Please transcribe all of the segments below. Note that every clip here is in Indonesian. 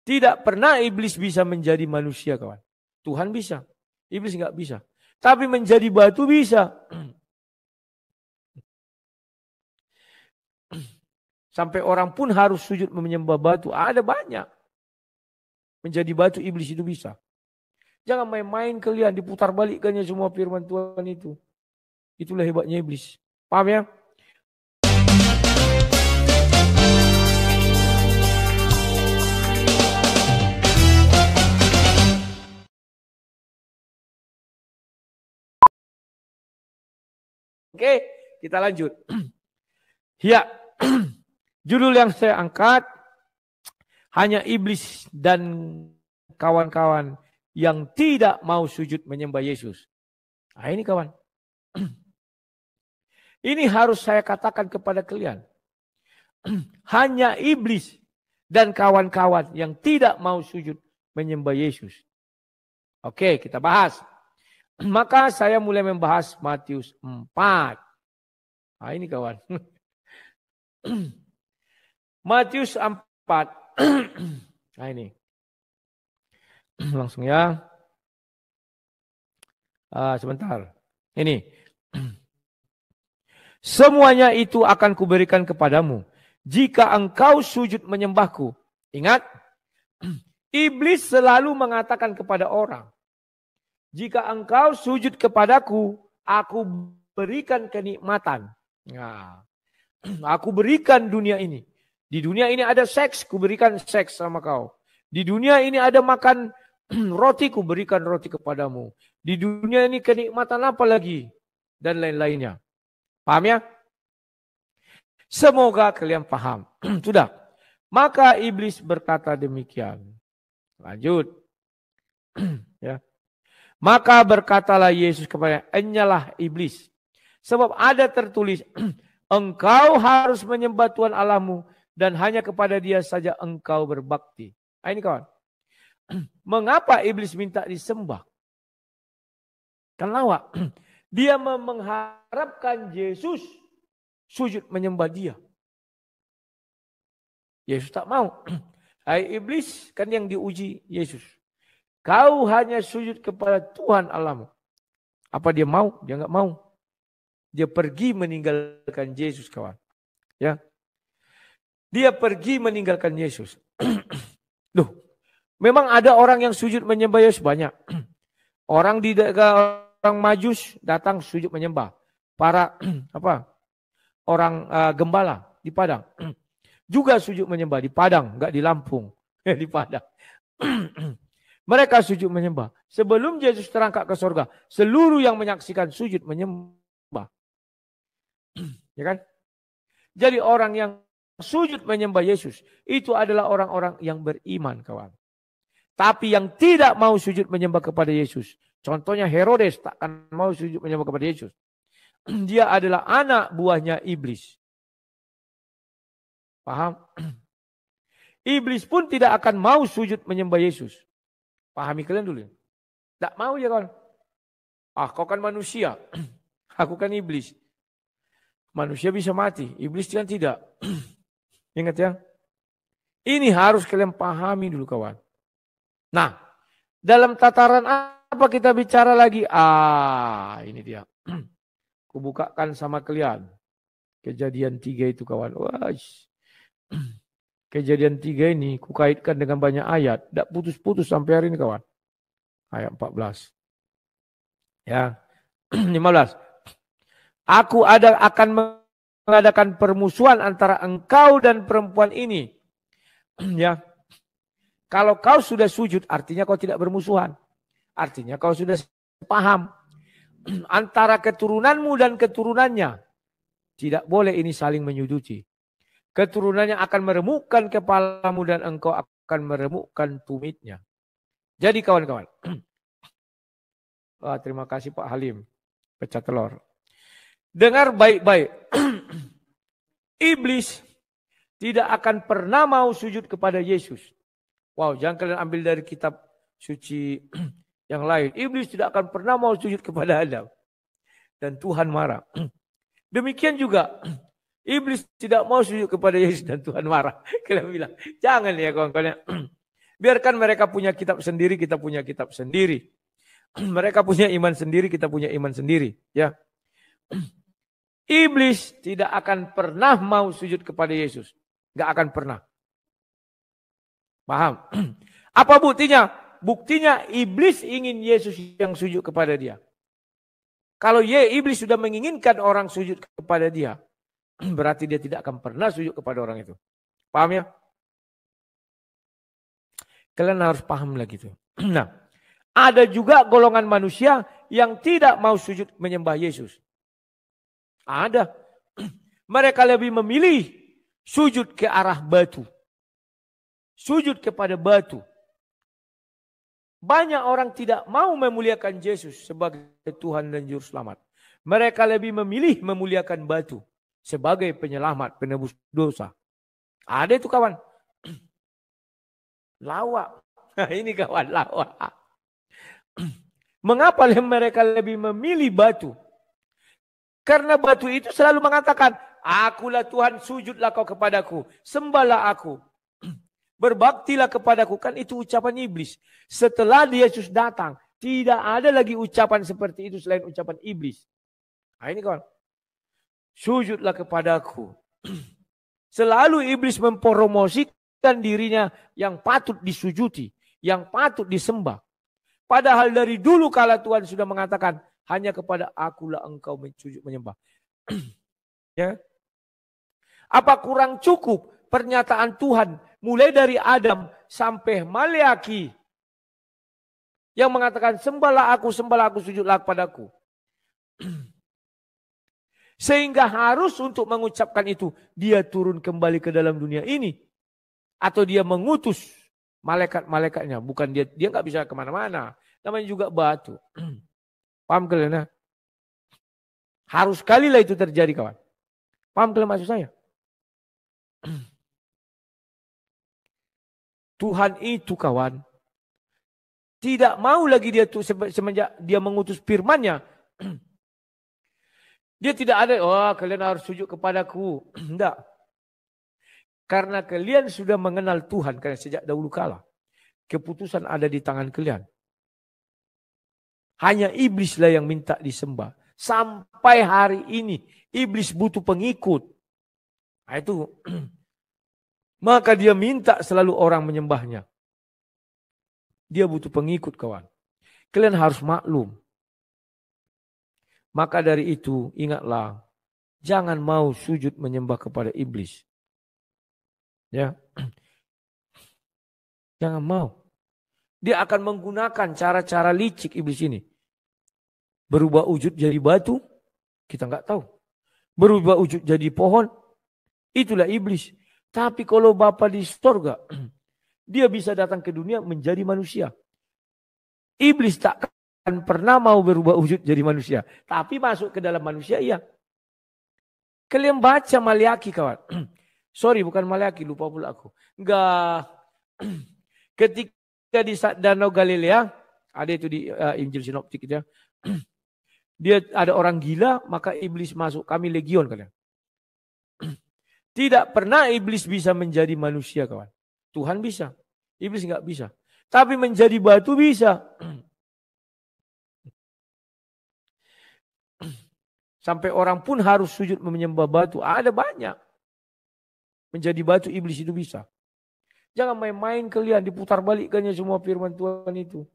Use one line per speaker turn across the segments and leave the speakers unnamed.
Tidak pernah iblis bisa menjadi manusia, kawan. Tuhan bisa. Iblis nggak bisa. Tapi menjadi batu bisa. Sampai orang pun harus sujud menyembah batu. Ada banyak. Menjadi batu iblis itu bisa. Jangan main-main kalian, diputar balikkannya semua firman Tuhan itu. Itulah hebatnya iblis. Paham ya? Oke, kita lanjut. Ya, judul yang saya angkat, hanya iblis dan kawan-kawan yang tidak mau sujud menyembah Yesus. Nah ini kawan. Ini harus saya katakan kepada kalian. Hanya iblis dan kawan-kawan yang tidak mau sujud menyembah Yesus. Oke, kita bahas. Maka saya mulai membahas Matius 4. Nah ini kawan. Matius 4. Nah ini. Langsung ya. Sebentar. Ini. Semuanya itu akan kuberikan kepadamu jika engkau sujud menyembahku. Ingat, iblis selalu mengatakan kepada orang, jika engkau sujud kepadaku, aku berikan kenikmatan. Nah, aku berikan dunia ini. Di dunia ini ada seks, kuberikan seks sama kau. Di dunia ini ada makan roti, kuberikan roti kepadamu. Di dunia ini kenikmatan apa lagi? Dan lain-lainnya. Paham ya? Semoga kalian paham. Sudah. Maka iblis berkata demikian. Lanjut. Ya. Maka berkatalah Yesus kepada enyalah iblis. Sebab ada tertulis, engkau harus menyembah Tuhan Allahmu dan hanya kepada Dia saja engkau berbakti. Nah, ini kawan. Mengapa iblis minta disembah? Kenapa? Dia mengharapkan Yesus sujud menyembah Dia. Yesus tak mau. Hai iblis, kan yang diuji Yesus. Kau hanya sujud kepada Tuhan Allahmu. Apa dia mau? Dia enggak mau. Dia pergi meninggalkan Yesus, kawan. Ya. Dia pergi meninggalkan Yesus. Loh, memang ada orang yang sujud menyembah Yesus banyak. Orang orang Majus datang sujud menyembah. Para orang gembala di Padang juga sujud menyembah di Padang, enggak di Lampung, di Padang. Mereka sujud menyembah. Sebelum Yesus terangkat ke surga, seluruh yang menyaksikan sujud menyembah. Ya kan? Jadi orang yang sujud menyembah Yesus, itu adalah orang-orang yang beriman, kawan. Tapi yang tidak mau sujud menyembah kepada Yesus, contohnya Herodes tak akan mau sujud menyembah kepada Yesus. Dia adalah anak buahnya iblis. Paham? Iblis pun tidak akan mau sujud menyembah Yesus. Pahami kalian dulu. Tak mau ya kawan. Kau kan manusia. Aku kan iblis. Manusia bisa mati. Iblis kan tidak. Ingat ya. Ini harus kalian pahami dulu kawan. Nah. Dalam tataran apa kita bicara lagi? Ini dia. Kubukakan sama kalian. Kejadian 3 itu kawan. Wah. Kejadian 3 ini kukaitkan dengan banyak ayat. Tidak putus-putus sampai hari ini kawan. Ayat 14. Ya. 15. Aku akan mengadakan permusuhan antara engkau dan perempuan ini. Ya. Kalau kau sudah sujud, artinya kau tidak bermusuhan. Artinya kau sudah paham. Antara keturunanmu dan keturunannya. Tidak boleh ini saling menyuduti. Keturunannya akan meremukkan kepalamu dan engkau akan meremukkan tumitnya. Jadi kawan-kawan. Terima kasih Pak Halim. Pecah telur. Dengar baik-baik. Iblis tidak akan pernah mau sujud kepada Yesus. Wow, jangan kalian ambil dari kitab suci yang lain. Iblis tidak akan pernah mau sujud kepada Adam. Dan Tuhan marah. Demikian juga iblis tidak mau sujud kepada Yesus dan Tuhan marah. Kalian bilang, jangan ya kawan-kawan. Biarkan mereka punya kitab sendiri, kita punya kitab sendiri. Mereka punya iman sendiri, kita punya iman sendiri. Ya, iblis tidak akan pernah mau sujud kepada Yesus. Gak akan pernah. Paham? Apa buktinya? Buktinya iblis ingin Yesus yang sujud kepada dia. Kalau iblis sudah menginginkan orang sujud kepada dia, berarti dia tidak akan pernah sujud kepada orang itu. Paham ya? Kalian harus paham lagi itu. Nah, ada juga golongan manusia yang tidak mau sujud menyembah Yesus. Ada. Mereka lebih memilih sujud ke arah batu. Sujud kepada batu. Banyak orang tidak mau memuliakan Yesus sebagai Tuhan dan Juru Selamat. Mereka lebih memilih memuliakan batu sebagai penyelamat, penebus dosa. Ada itu kawan. Lawak. Ini kawan lawak. Mengapa mereka lebih memilih batu? Karena batu itu selalu mengatakan, akulah Tuhan, sujudlah kau kepadaku, sembahlah aku, berbaktilah kepadaku. Kan itu ucapan iblis. Setelah Yesus datang, tidak ada lagi ucapan seperti itu selain ucapan iblis. Nah ini kawan, sujudlah kepadaku. Selalu iblis mempromosikan dirinya yang patut disujuti, yang patut disembah. Padahal dari dulu kala Tuhan sudah mengatakan, hanya kepada akulah engkau sujud menyembah. Ya. Apa kurang cukup pernyataan Tuhan mulai dari Adam sampai Maleaki yang mengatakan sembahlah aku, sujudlah kepadaku. Sehingga harus untuk mengucapkan itu, dia turun kembali ke dalam dunia ini. Atau dia mengutus malaikat-malaikatnya. Bukan dia nggak bisa kemana-mana. Namanya juga batu. Paham kalian? Harus kalilah itu terjadi kawan. Paham kalian maksud saya? Tuhan itu kawan. Tidak mau lagi dia semenjak dia mengutus firman-Nya. Dia tidak ada, kalian harus sujud kepadaku. Tidak. Karena kalian sudah mengenal Tuhan karena sejak dahulu kala. Keputusan ada di tangan kalian. Hanya iblislah yang minta disembah. Sampai hari ini iblis butuh pengikut. Nah itu. Maka dia minta selalu orang menyembahnya. Dia butuh pengikut kawan. Kalian harus maklum. Maka dari itu ingatlah. Jangan mau sujud menyembah kepada iblis. Ya. Jangan mau. Dia akan menggunakan cara-cara licik iblis ini. Berubah wujud jadi batu, kita nggak tahu. Berubah wujud jadi pohon, itulah iblis. Tapi kalau Bapa di surga, dia bisa datang ke dunia menjadi manusia. Iblis tak akan pernah mau berubah wujud jadi manusia. Tapi masuk ke dalam manusia, iya. Kalian baca Maleaki kawan. Sorry, bukan Maleaki, lupa pula aku. Enggak. Ketika di Danau Galilea, ada itu di Injil Sinoptik ya. Dia ada orang gila, maka iblis masuk. Kami legion kalian. Tidak pernah iblis bisa menjadi manusia kawan. Tuhan bisa. Iblis nggak bisa. Tapi menjadi batu bisa. Sampai orang pun harus sujud menyembah batu. Ada banyak. Menjadi batu iblis itu bisa. Jangan main-main kalian. Diputar balikkannya semua firman Tuhan itu.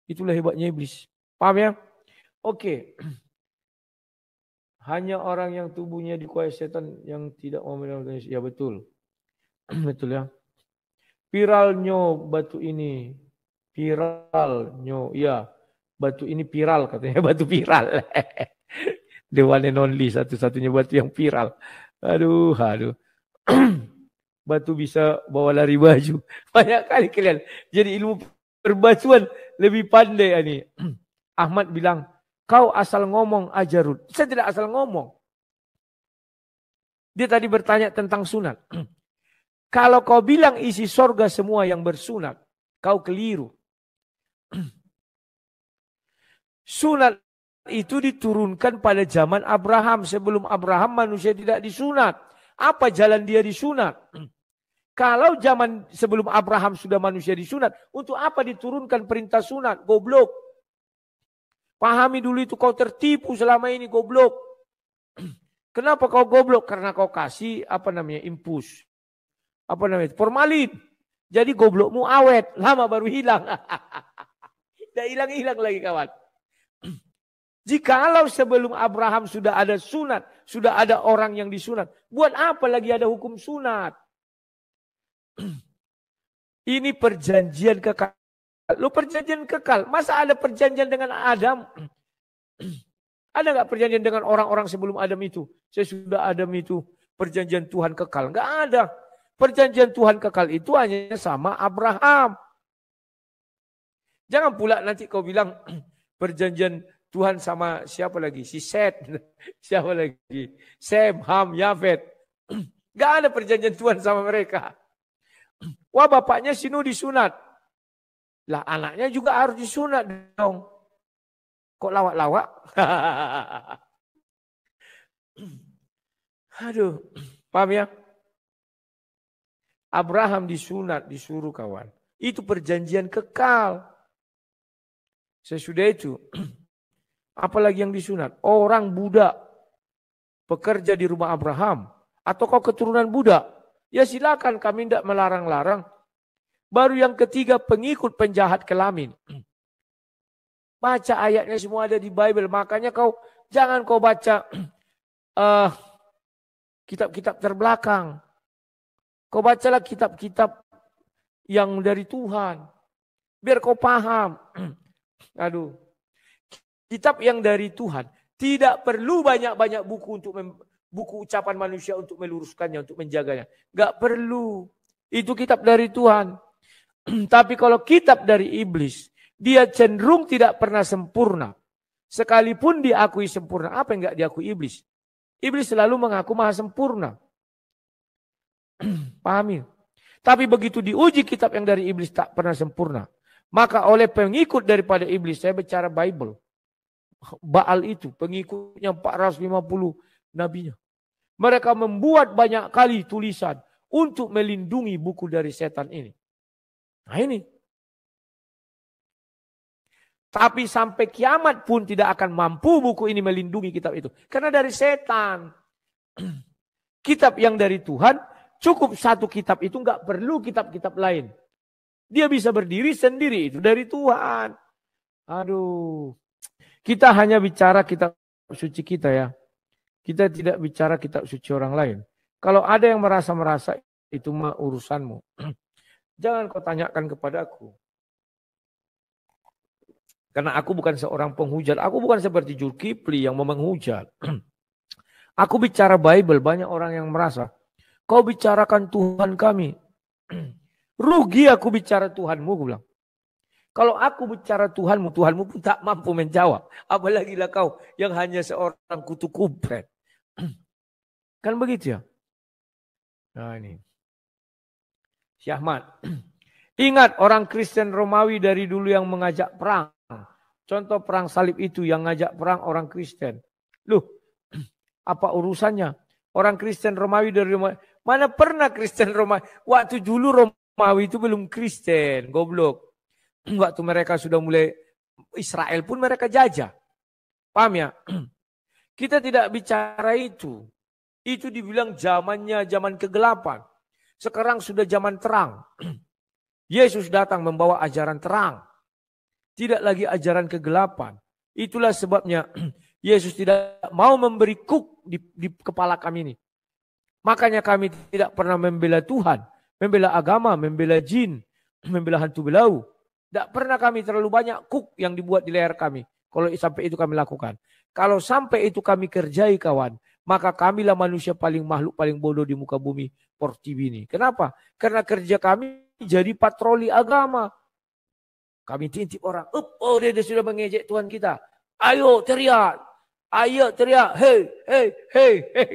Itulah hebatnya iblis. Paham ya? Oke. Hanya orang yang tubuhnya dikuasai setan yang tidak mau menerima. Ya betul. Betul ya. Viralnya batu ini. Viralnya. Ya. Batu ini viral katanya. Batu viral. The one and only. Satu-satunya batu yang viral. Aduh. Batu bisa bawa lari baju. Banyak kali kalian. Jadi ilmu perbatuan lebih pandai ini. Ahmad bilang. Kau asal ngomong aja Ruth. Saya tidak asal ngomong. Dia tadi bertanya tentang sunat. Kalau kau bilang isi sorga semua yang bersunat. Kau keliru. Sunat itu diturunkan pada zaman Abraham. Sebelum Abraham manusia tidak disunat. Apa jalan dia disunat? Kalau zaman sebelum Abraham sudah manusia disunat, untuk apa diturunkan perintah sunat? Goblok. Pahami dulu itu, kau tertipu selama ini, goblok. Kenapa kau goblok? Karena kau kasih infus. Formalin. Jadi goblokmu awet, lama baru hilang. Tidak hilang-hilang lagi kawan. Jikalau sebelum Abraham sudah ada sunat, sudah ada orang yang disunat, buat apa lagi ada hukum sunat? Ini perjanjian kekal. Lu perjanjian kekal. Masa ada perjanjian dengan Adam? Ada nggak perjanjian dengan orang-orang sebelum Adam itu? Saya sudah Adam itu perjanjian Tuhan kekal. Nggak ada. Perjanjian Tuhan kekal itu hanya sama Abraham. Jangan pula nanti kau bilang perjanjian Tuhan sama siapa lagi? Si Set. Siapa lagi? Sem, Ham, Yafet. Nggak ada perjanjian Tuhan sama mereka. Wah, bapaknya sinu disunat. Lah anaknya juga harus disunat dong. Kok lawak-lawak? Aduh, paham ya? Abraham disunat, disuruh kawan. Itu perjanjian kekal. Sesudah itu, apalagi yang disunat? Orang budak pekerja di rumah Abraham. Atau kau keturunan budak. Ya silakan, kami tidak melarang-larang. Baru yang ketiga, pengikut penjahat kelamin. Baca ayatnya semua ada di Bible. Makanya jangan kau baca kitab-kitab terbelakang. Kau bacalah kitab-kitab yang dari Tuhan. Biar kau paham. Aduh. Kitab yang dari Tuhan. Tidak perlu banyak-banyak buku untuk buku ucapan manusia untuk meluruskannya, untuk menjaganya. Gak perlu. Itu kitab dari Tuhan. Tapi kalau kitab dari iblis, dia cenderung tidak pernah sempurna. Sekalipun diakui sempurna, apa yang enggak diakui iblis? Iblis selalu mengaku maha sempurna. Pahami? Tapi begitu diuji kitab yang dari iblis tak pernah sempurna. Maka oleh pengikut daripada iblis, saya bicara Bible. Baal itu, pengikutnya 450 nabinya. Mereka membuat banyak kali tulisan untuk melindungi buku dari setan ini. Nah ini. Tapi sampai kiamat pun tidak akan mampu buku ini melindungi kitab itu. Karena dari setan. Kitab yang dari Tuhan, cukup satu kitab itu, nggak perlu kitab-kitab lain. Dia bisa berdiri sendiri, itu dari Tuhan. Aduh. Kita hanya bicara kitab suci kita ya. Kita tidak bicara kitab suci orang lain. Kalau ada yang merasa-merasa, itu mah urusanmu. Jangan kau tanyakan kepadaku. Karena aku bukan seorang penghujat. Aku bukan seperti Zulkifli yang mau menghujat. Aku bicara Bible. Banyak orang yang merasa, kau bicarakan Tuhan kami. Rugi aku bicara Tuhanmu, aku bilang. Kalau aku bicara Tuhanmu, Tuhanmu pun tak mampu menjawab. Apalagi lah kau yang hanya seorang kutu kumpret. Kan begitu ya? Nah ini. Syekh Ahmad. Ingat orang Kristen Romawi dari dulu yang mengajak perang. Contoh perang salib itu yang ngajak perang orang Kristen. Loh, apa urusannya? Orang Kristen Romawi dari Romawi. Mana pernah Kristen Romawi? Waktu dulu Romawi itu belum Kristen. Goblok. Waktu mereka sudah mulai Israel pun mereka jajah. Paham ya? Kita tidak bicara itu. Itu dibilang zamannya zaman kegelapan. Sekarang sudah zaman terang. Yesus datang membawa ajaran terang. Tidak lagi ajaran kegelapan. Itulah sebabnya Yesus tidak mau memberi kuk di kepala kami ini. Makanya kami tidak pernah membela Tuhan. Membela agama, membela jin, membela hantu belau. Tidak pernah kami terlalu banyak kuk yang dibuat di leher kami. Kalau sampai itu kami lakukan. Kalau sampai itu kami kerjai kawan. Maka kamilah manusia makhluk paling bodoh di muka bumi Portibi ini. Kenapa? Karena kerja kami jadi patroli agama. Kami tintip orang. Oh dia sudah mengejek Tuhan kita. Ayo teriak. Ayo teriak. Hei, hei, hei, hei.